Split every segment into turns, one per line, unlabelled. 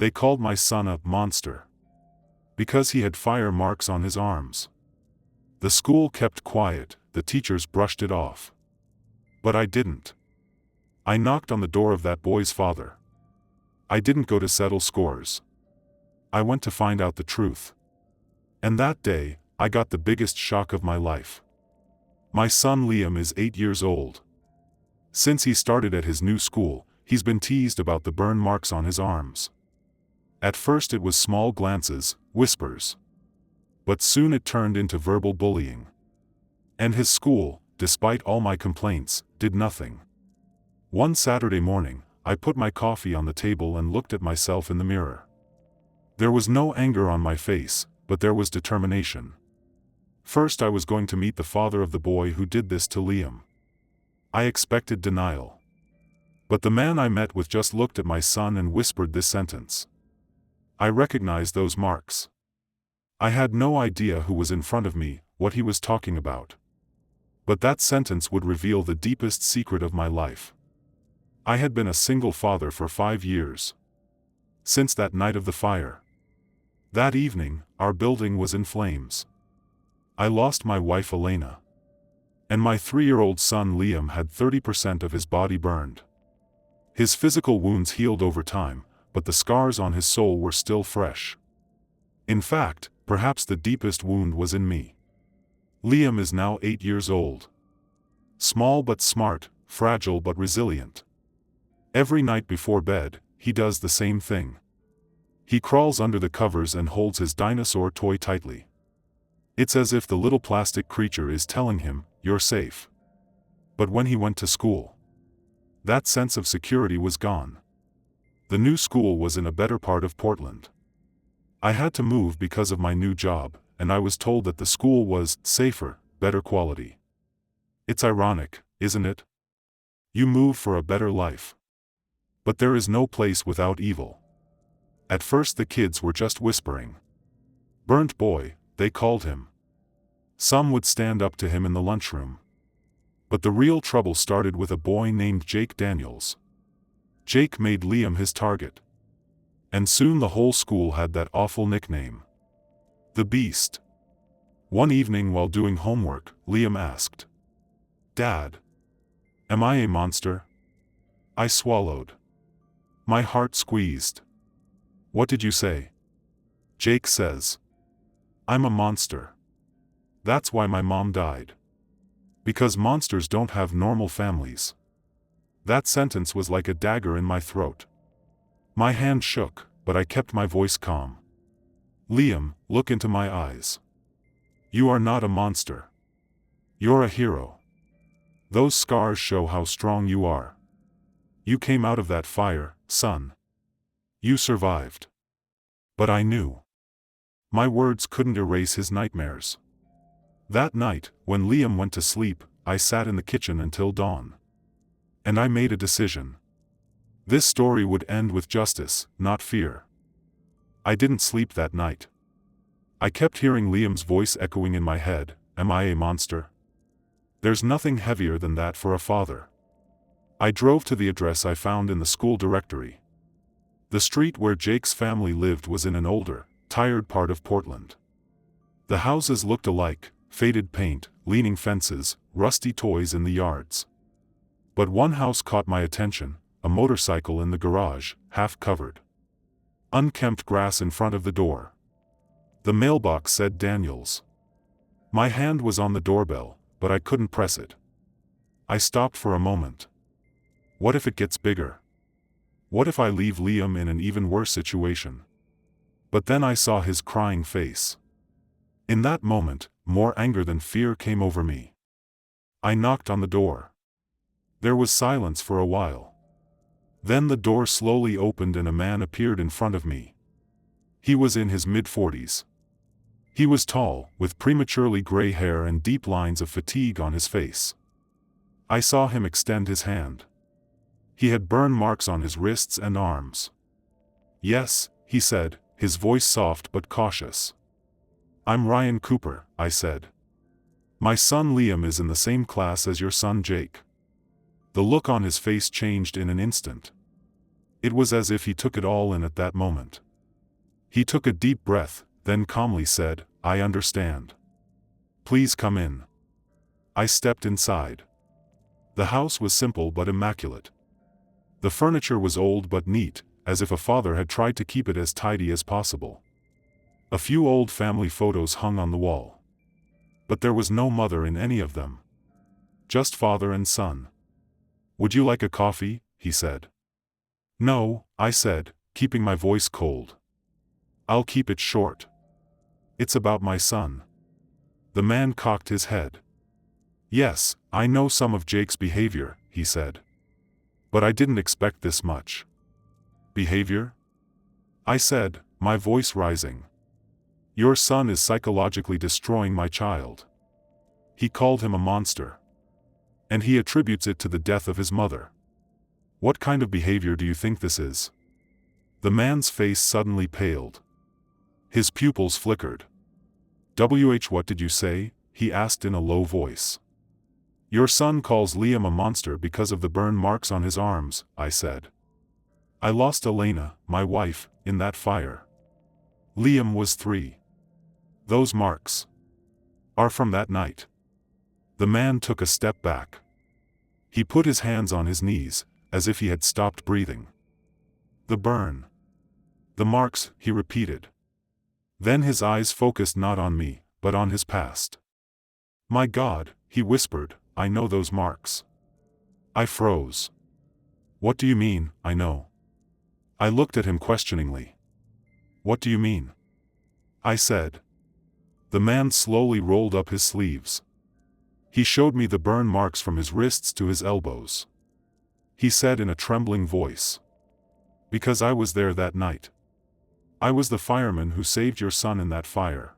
They called my son a monster because he had fire marks on his arms. The school kept quiet, the teachers brushed it off. But I didn't. I knocked on the door of that boy's father. I didn't go to settle scores. I went to find out the truth. And that day, I got the biggest shock of my life. My son Liam is 8 years old. Since he started at his new school, he's been teased about the burn marks on his arms. At first it was small glances, whispers. But soon it turned into verbal bullying. And his school, despite all my complaints, did nothing. One Saturday morning, I put my coffee on the table and looked at myself in the mirror. There was no anger on my face, but there was determination. First I was going to meet the father of the boy who did this to Liam. I expected denial. But the man I met with just looked at my son and whispered this sentence. I recognized those marks. I had no idea who was in front of me, what he was talking about. But that sentence would reveal the deepest secret of my life. I had been a single father for 5 years. Since that night of the fire. That evening, our building was in flames. I lost my wife Elena. And my 3-year-old son Liam had 30% of his body burned. His physical wounds healed over time, but the scars on his soul were still fresh. In fact, perhaps the deepest wound was in me. Liam is now 8 years old. Small but smart, fragile but resilient. Every night before bed, he does the same thing. He crawls under the covers and holds his dinosaur toy tightly. It's as if the little plastic creature is telling him, "You're safe." But when he went to school, that sense of security was gone. The new school was in a better part of Portland. I had to move because of my new job, and I was told that the school was safer, better quality. It's ironic, isn't it? You move for a better life. But there is no place without evil. At first the kids were just whispering. "Burnt boy," they called him. Some would stand up to him in the lunchroom. But the real trouble started with a boy named Jake Daniels. Jake made Liam his target. And soon the whole school had that awful nickname. The Beast. One evening while doing homework, Liam asked, "Dad, am I a monster?" I swallowed. My heart squeezed. "What did you say?" Jake says, "I'm a monster. That's why my mom died. Because monsters don't have normal families." That sentence was like a dagger in my throat. My hand shook, but I kept my voice calm. "Liam, look into my eyes. You are not a monster. You're a hero. Those scars show how strong you are. You came out of that fire, son. You survived." But I knew. My words couldn't erase his nightmares. That night, when Liam went to sleep, I sat in the kitchen until dawn. And I made a decision. This story would end with justice, not fear. I didn't sleep that night. I kept hearing Liam's voice echoing in my head, "Am I a monster?" There's nothing heavier than that for a father. I drove to the address I found in the school directory. The street where Jake's family lived was in an older, tired part of Portland. The houses looked alike, faded paint, leaning fences, rusty toys in the yards. But one house caught my attention, a motorcycle in the garage, half covered. Unkempt grass in front of the door. The mailbox said Daniels. My hand was on the doorbell, but I couldn't press it. I stopped for a moment. What if it gets bigger? What if I leave Liam in an even worse situation? But then I saw his crying face. In that moment, more anger than fear came over me. I knocked on the door. There was silence for a while. Then the door slowly opened and a man appeared in front of me. He was in his mid-40s. He was tall, with prematurely gray hair and deep lines of fatigue on his face. I saw him extend his hand. He had burn marks on his wrists and arms. "Yes," he said, his voice soft but cautious. "I'm Ryan Cooper," I said. "My son Liam is in the same class as your son Jake." The look on his face changed in an instant. It was as if he took it all in at that moment. He took a deep breath, then calmly said, "I understand. Please come in." I stepped inside. The house was simple but immaculate. The furniture was old but neat, as if a father had tried to keep it as tidy as possible. A few old family photos hung on the wall. But there was no mother in any of them. Just father and son. "Would you like a coffee?" he said. "No," I said, keeping my voice cold. "I'll keep it short. It's about my son." The man cocked his head. "Yes, I know some of Jake's behavior," he said. "But I didn't expect this much." "Behavior?" I said, my voice rising. "Your son is psychologically destroying my child. He called him a monster. And he attributes it to the death of his mother. What kind of behavior do you think this is?" The man's face suddenly paled. His pupils flickered. What did you say?" he asked in a low voice. "Your son calls Liam a monster because of the burn marks on his arms," I said. "I lost Elena, my wife, in that fire. Liam was 3. Those marks are from that night." The man took a step back. He put his hands on his knees, as if he had stopped breathing. "The burn. The marks," he repeated. Then his eyes focused not on me, but on his past. "My God," he whispered, "I know those marks." I froze. "What do you mean, I know?" I looked at him questioningly. "What do you mean?" I said. The man slowly rolled up his sleeves. He showed me the burn marks from his wrists to his elbows. He said in a trembling voice, "Because I was there that night. I was the fireman who saved your son in that fire."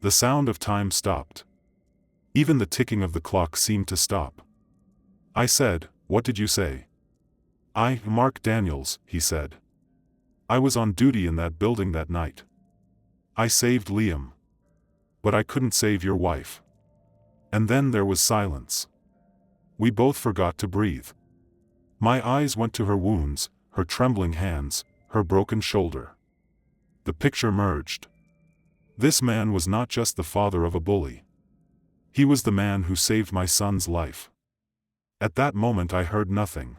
The sound of time stopped. Even the ticking of the clock seemed to stop. I said, "What did you say?" Mark Daniels," he said. "I was on duty in that building that night. I saved Liam. But I couldn't save your wife." And then there was silence. We both forgot to breathe. My eyes went to her wounds, her trembling hands, her broken shoulder. The picture merged. This man was not just the father of a bully. He was the man who saved my son's life. At that moment I heard nothing.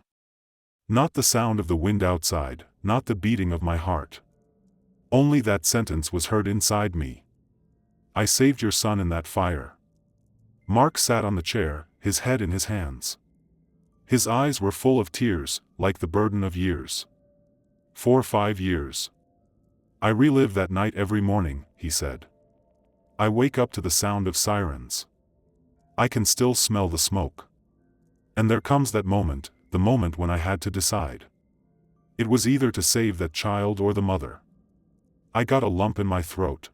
Not the sound of the wind outside, not the beating of my heart. Only that sentence was heard inside me. "I saved your son in that fire." Mark sat on the chair, his head in his hands. His eyes were full of tears, like the burden of years. 5 years. "I relive that night every morning," he said. "I wake up to the sound of sirens. I can still smell the smoke. And there comes that moment, the moment when I had to decide. It was either to save that child or the mother." I got a lump in my throat.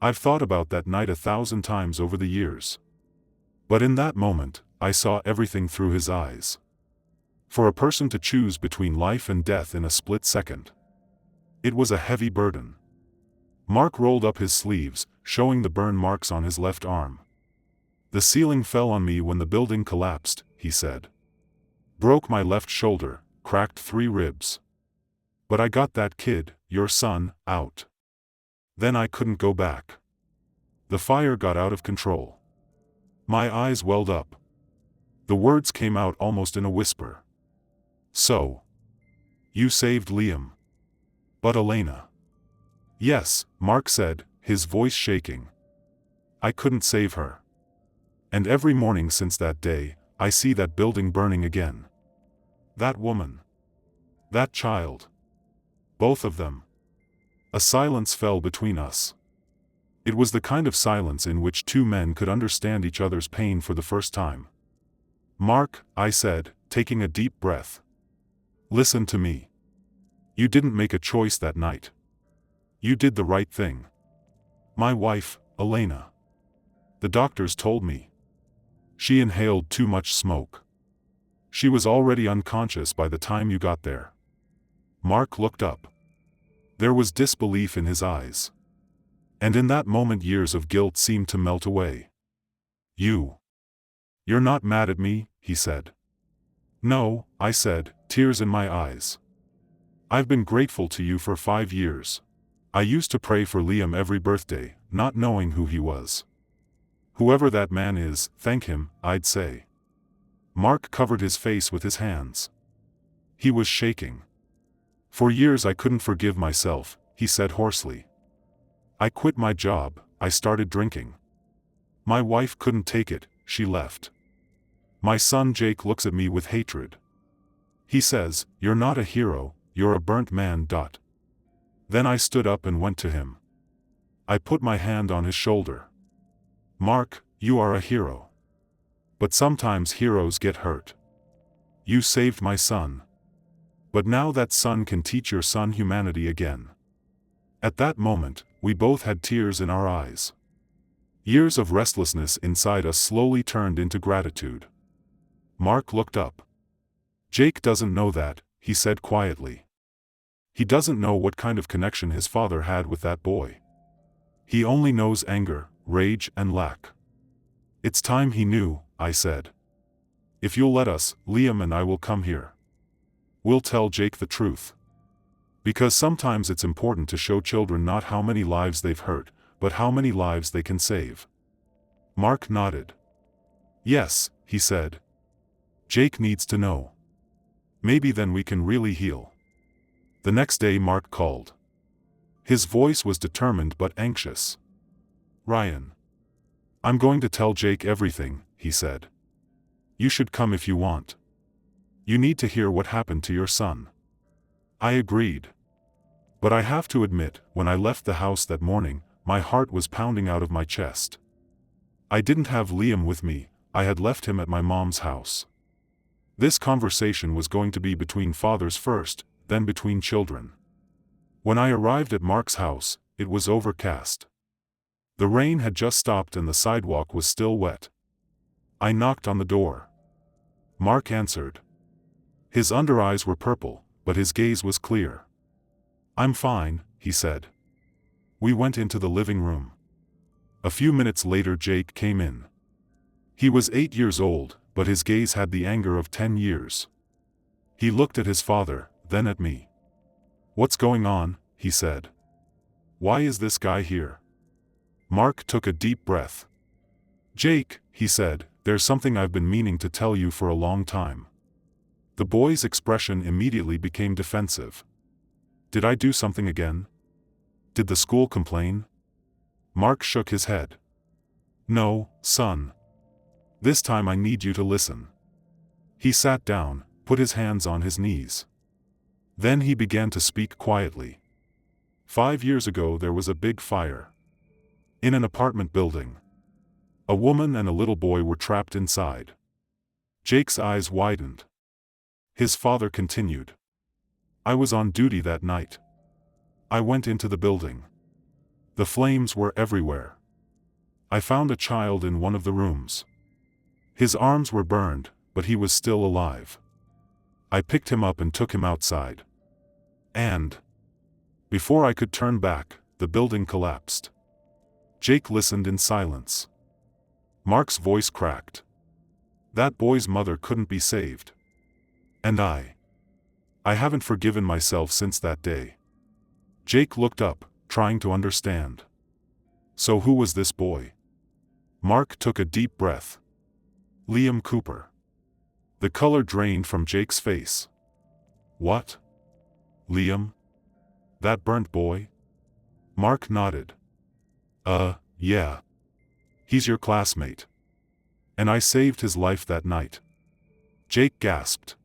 I've thought about that night 1,000 times over the years. But in that moment, I saw everything through his eyes. For a person to choose between life and death in a split second. It was a heavy burden. Mark rolled up his sleeves, showing the burn marks on his left arm. "The ceiling fell on me when the building collapsed," he said. "Broke my left shoulder, cracked 3 ribs. But I got that kid, your son, out. Then I couldn't go back. The fire got out of control." My eyes welled up. The words came out almost in a whisper. "So. You saved Liam. But Elena?" "Yes," Mark said, his voice shaking. "I couldn't save her. And every morning since that day, I see that building burning again. That woman. That child. Both of them." A silence fell between us. It was the kind of silence in which 2 men could understand each other's pain for the first time. "Mark," I said, taking a deep breath. "Listen to me. You didn't make a choice that night. You did the right thing. My wife, Elena. The doctors told me. She inhaled too much smoke. She was already unconscious by the time you got there." Mark looked up. There was disbelief in his eyes. And in that moment years of guilt seemed to melt away. You're not mad at me," he said. "No," I said, tears in my eyes. I've been grateful to you for 5 years. I used to pray for Liam every birthday, not knowing who he was. Whoever that man is, thank him, I'd say. Mark covered his face with his hands. He was shaking. For years I couldn't forgive myself, he said hoarsely. I quit my job, I started drinking. My wife couldn't take it, she left. My son Jake looks at me with hatred. He says, "You're not a hero, you're a burnt man." Then I stood up and went to him. I put my hand on his shoulder. Mark, you are a hero. But sometimes heroes get hurt. You saved my son. But now that son can teach your son humanity again. At that moment, we both had tears in our eyes. Years of restlessness inside us slowly turned into gratitude. Mark looked up. Jake doesn't know that, he said quietly. He doesn't know what kind of connection his father had with that boy. He only knows anger, rage, and lack. It's time he knew, I said. If you'll let us, Liam and I will come here. We'll tell Jake the truth. Because sometimes it's important to show children not how many lives they've hurt, but how many lives they can save. Mark nodded. Yes, he said. Jake needs to know. Maybe then we can really heal. The next day Mark called. His voice was determined but anxious. Ryan. I'm going to tell Jake everything, he said. You should come if you want. You need to hear what happened to your son. I agreed. But I have to admit, when I left the house that morning, my heart was pounding out of my chest. I didn't have Liam with me, I had left him at my mom's house. This conversation was going to be between fathers first, then between children. When I arrived at Mark's house, it was overcast. The rain had just stopped and the sidewalk was still wet. I knocked on the door. Mark answered. His under eyes were purple, but his gaze was clear. I'm fine, he said. We went into the living room. A few minutes later Jake came in. He was 8 years old, but his gaze had the anger of 10 years. He looked at his father, then at me. What's going on? He said. Why is this guy here? Mark took a deep breath. Jake, he said, there's something I've been meaning to tell you for a long time. The boy's expression immediately became defensive. Did I do something again? Did the school complain? Mark shook his head. No, son. This time I need you to listen. He sat down, put his hands on his knees. Then he began to speak quietly. 5 years ago there was a big fire. In an apartment building. A woman and a little boy were trapped inside. Jake's eyes widened. His father continued. I was on duty that night. I went into the building. The flames were everywhere. I found a child in one of the rooms. His arms were burned, but he was still alive. I picked him up and took him outside. And before I could turn back, the building collapsed. Jake listened in silence. Mark's voice cracked. That boy's mother couldn't be saved. And I haven't forgiven myself since that day. Jake looked up, trying to understand. So who was this boy? Mark took a deep breath. Liam Cooper. The color drained from Jake's face. What? Liam? That burnt boy? Mark nodded. Yeah. He's your classmate. And I saved his life that night. Jake gasped.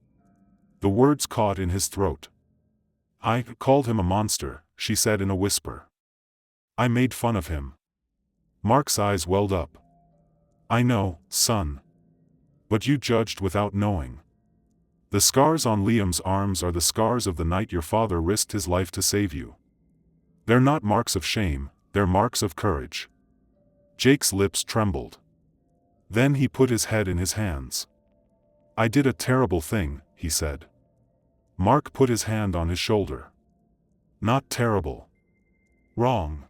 The words caught in his throat. I called him a monster, she said in a whisper. I made fun of him. Mark's eyes welled up. I know, son. But you judged without knowing. The scars on Liam's arms are the scars of the night your father risked his life to save you. They're not marks of shame, they're marks of courage. Jake's lips trembled. Then he put his head in his hands. I did a terrible thing, he said. Mark put his hand on his shoulder. Not terrible. Wrong.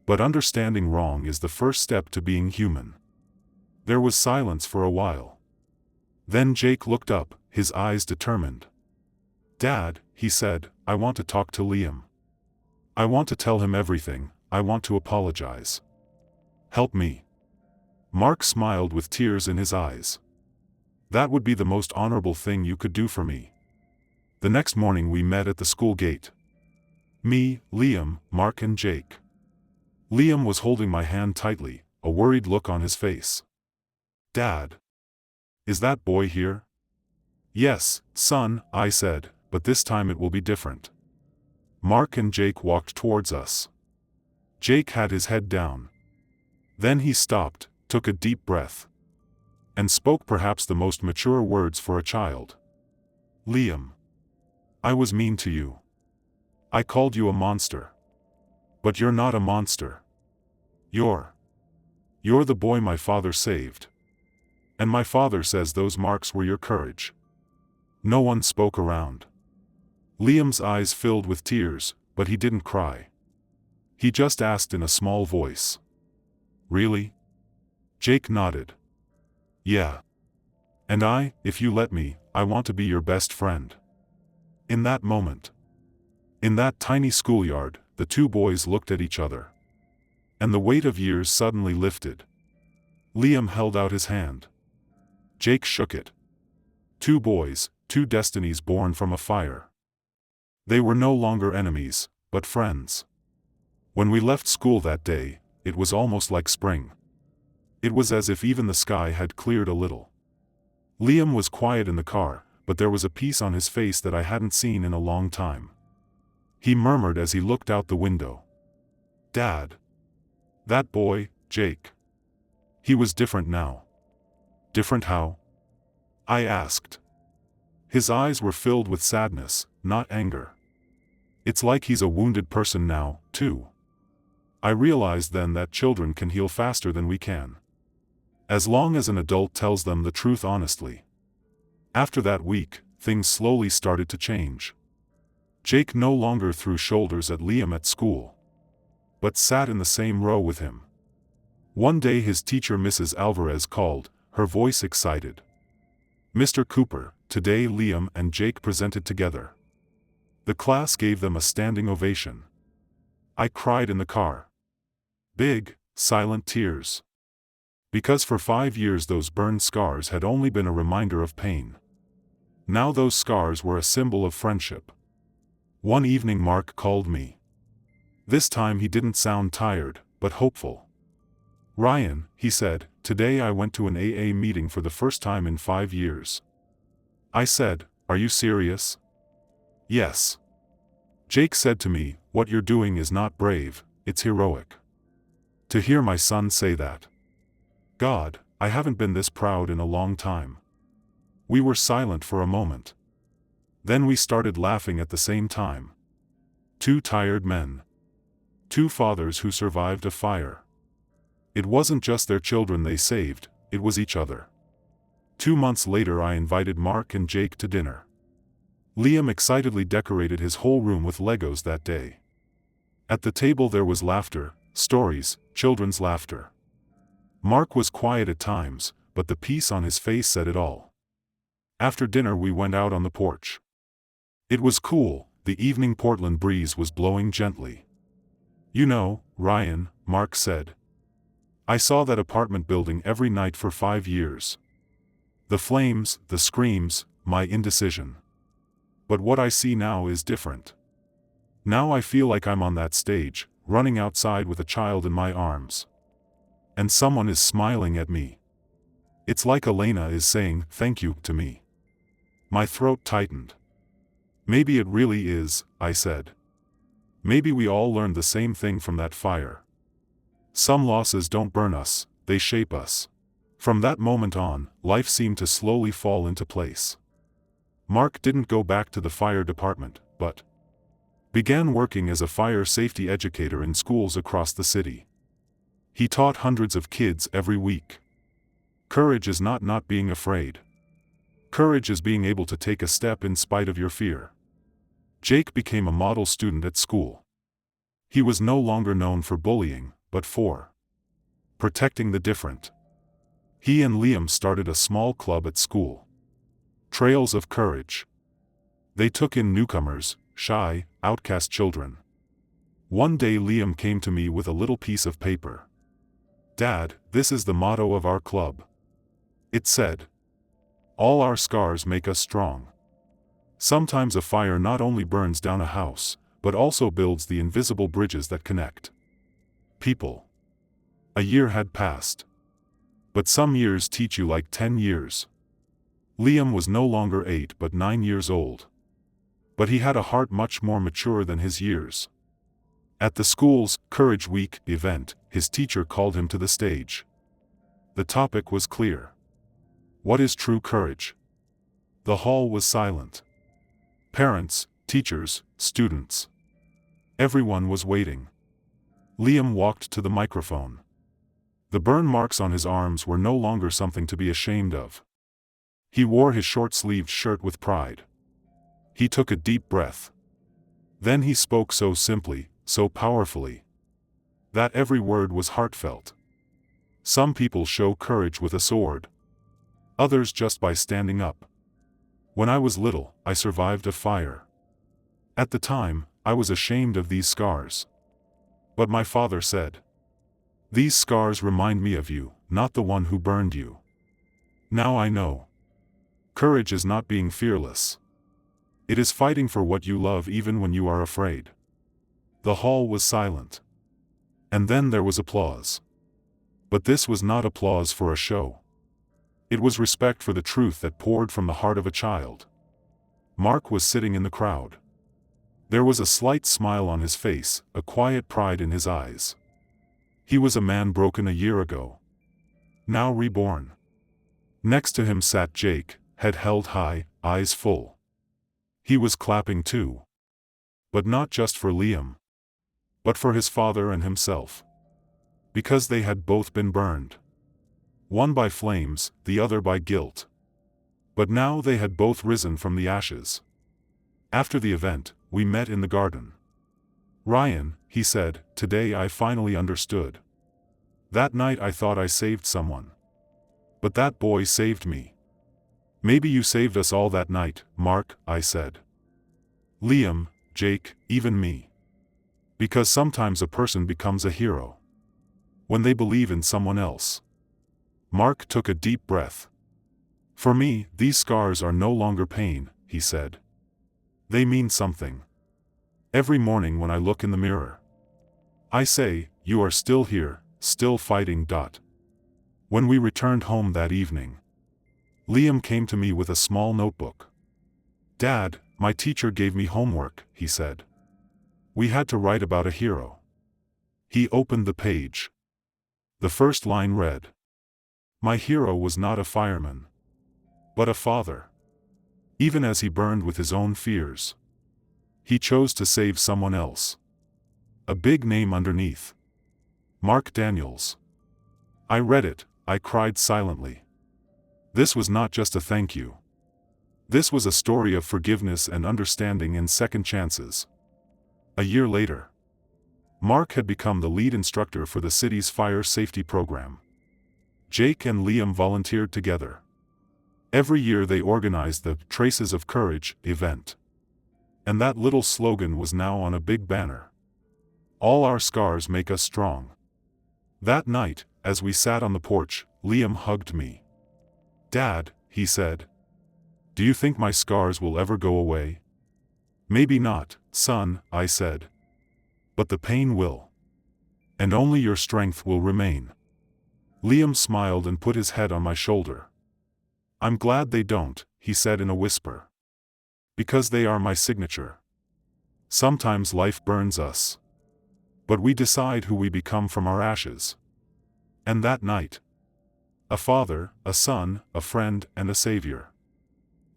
But understanding wrong is the first step to being human. There was silence for a while. Then Jake looked up, his eyes determined. Dad, he said, I want to talk to Liam. I want to tell him everything, I want to apologize. Help me." Mark smiled with tears in his eyes. "That would be the most honorable thing you could do for me." The next morning we met at the school gate. Me, Liam, Mark and Jake. Liam was holding my hand tightly, a worried look on his face. "Dad. Is that boy here?" "Yes, son," I said, "but this time it will be different." Mark and Jake walked towards us. Jake had his head down. Then he stopped, took a deep breath, and spoke perhaps the most mature words for a child. "Liam. I was mean to you. I called you a monster. But you're not a monster. You're the boy my father saved. And my father says those marks were your courage." No one spoke around. Liam's eyes filled with tears, but he didn't cry. He just asked in a small voice, "Really?" Jake nodded. "Yeah. And if you let me, I want to be your best friend." In that moment, in that tiny schoolyard, the two boys looked at each other. And the weight of years suddenly lifted. Liam held out his hand. Jake shook it. Two boys, two destinies born from a fire. They were no longer enemies, but friends. When we left school that day, it was almost like spring. It was as if even the sky had cleared a little. Liam was quiet in the car, but there was a peace on his face that I hadn't seen in a long time. He murmured as he looked out the window, "Dad. That boy, Jake. He was different now." "Different how?" I asked. His eyes were filled with sadness, not anger. "It's like he's a wounded person now, too." I realized then that children can heal faster than we can, as long as an adult tells them the truth honestly. After that week, things slowly started to change. Jake no longer threw shoulders at Liam at school, but sat in the same row with him. One day his teacher Mrs. Alvarez called, her voice excited. "Mr. Cooper, today Liam and Jake presented together." The class gave them a standing ovation. I cried in the car. Big, silent tears. Because for 5 years those burned scars had only been a reminder of pain. Now those scars were a symbol of friendship. One evening Mark called me. This time he didn't sound tired, but hopeful. "Ryan," he said, "today I went to an AA meeting for the first time in 5 years." I said, "Are you serious?" "Yes." Jake said to me, "What you're doing is not brave, it's heroic." To hear my son say that. God, I haven't been this proud in a long time. We were silent for a moment. Then we started laughing at the same time. Two tired men. Two fathers who survived a fire. It wasn't just their children they saved, it was each other. 2 months later I invited Mark and Jake to dinner. Liam excitedly decorated his whole room with Legos that day. At the table there was laughter, stories, children's laughter. Mark was quiet at times, but the peace on his face said it all. After dinner we went out on the porch. It was cool, the evening Portland breeze was blowing gently. "You know, Ryan," Mark said, "I saw that apartment building every night for 5 years. The flames, the screams, my indecision. But what I see now is different. Now I feel like I'm on that stage, running outside with a child in my arms. And someone is smiling at me. It's like Elena is saying, 'Thank you,' to me." My throat tightened. "Maybe it really is," I said. "Maybe we all learned the same thing from that fire. Some losses don't burn us, they shape us." From that moment on, life seemed to slowly fall into place. Mark didn't go back to the fire department, but began working as a fire safety educator in schools across the city. He taught hundreds of kids every week. Courage is not being afraid. Courage is being able to take a step in spite of your fear. Jake became a model student at school. He was no longer known for bullying, but for protecting the different. He and Liam started a small club at school. Trails of Courage. They took in newcomers, shy, outcast children. One day Liam came to me with a little piece of paper. "Dad, this is the motto of our club." It said, "All our scars make us strong." Sometimes a fire not only burns down a house, but also builds the invisible bridges that connect people. A year had passed. But some years teach you like 10 years. Liam was no longer 8 but 9 years old. But he had a heart much more mature than his years. At the school's Courage Week event, his teacher called him to the stage. The topic was clear. What is true courage? The hall was silent. Parents, teachers, students. Everyone was waiting. Liam walked to the microphone. The burn marks on his arms were no longer something to be ashamed of. He wore his short-sleeved shirt with pride. He took a deep breath. Then he spoke so simply, so powerfully, that every word was heartfelt. Some people show courage with a sword. Others just by standing up. When I was little, I survived a fire. At the time, I was ashamed of these scars. But my father said, "These scars remind me of you, not the one who burned you." Now I know. Courage is not being fearless. It is fighting for what you love even when you are afraid. The hall was silent. And then there was applause. But this was not applause for a show. It was respect for the truth that poured from the heart of a child. Mark was sitting in the crowd. There was a slight smile on his face, a quiet pride in his eyes. He was a man broken a year ago. Now reborn. Next to him sat Jake, head held high, eyes full. He was clapping too. But not just for Liam. But for his father and himself. Because they had both been burned. One by flames, the other by guilt. But now they had both risen from the ashes. After the event, we met in the garden. "Ryan," he said, "today I finally understood. That night I thought I saved someone. But that boy saved me." "Maybe you saved us all that night, Mark," I said. "Liam, Jake, even me. Because sometimes a person becomes a hero when they believe in someone else." Mark took a deep breath. "For me, these scars are no longer pain," he said. "They mean something. Every morning when I look in the mirror, I say, you are still here, still fighting. When we returned home that evening, Liam came to me with a small notebook. "Dad, my teacher gave me homework," he said. "We had to write about a hero." He opened the page. The first line read, "My hero was not a fireman, but a father. Even as he burned with his own fears, he chose to save someone else." A big name underneath. Mark Daniels. I read it, I cried silently. This was not just a thank you. This was a story of forgiveness and understanding and second chances. A year later, Mark had become the lead instructor for the city's fire safety program. Jake and Liam volunteered together. Every year they organized the Traces of Courage event. And that little slogan was now on a big banner. "All our scars make us strong." That night, as we sat on the porch, Liam hugged me. "Dad," he said, "do you think my scars will ever go away?" "Maybe not, son," I said. "But the pain will. And only your strength will remain." Liam smiled and put his head on my shoulder. "I'm glad they don't," he said in a whisper. "Because they are my signature. Sometimes life burns us. But we decide who we become from our ashes." And that night, a father, a son, a friend, and a savior,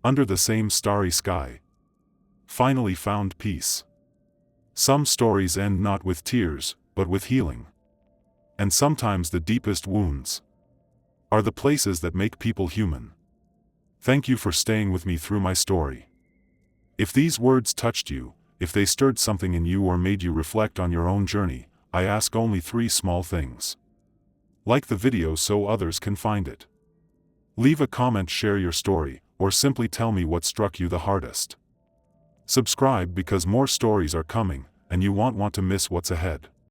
under the same starry sky, finally found peace. Some stories end not with tears, but with healing. And sometimes the deepest wounds are the places that make people human. Thank you for staying with me through my story. If these words touched you, if they stirred something in you or made you reflect on your own journey, I ask only 3 small things. Like the video so others can find it. Leave a comment, share your story, or simply tell me what struck you the hardest. Subscribe because more stories are coming, and you won't want to miss what's ahead.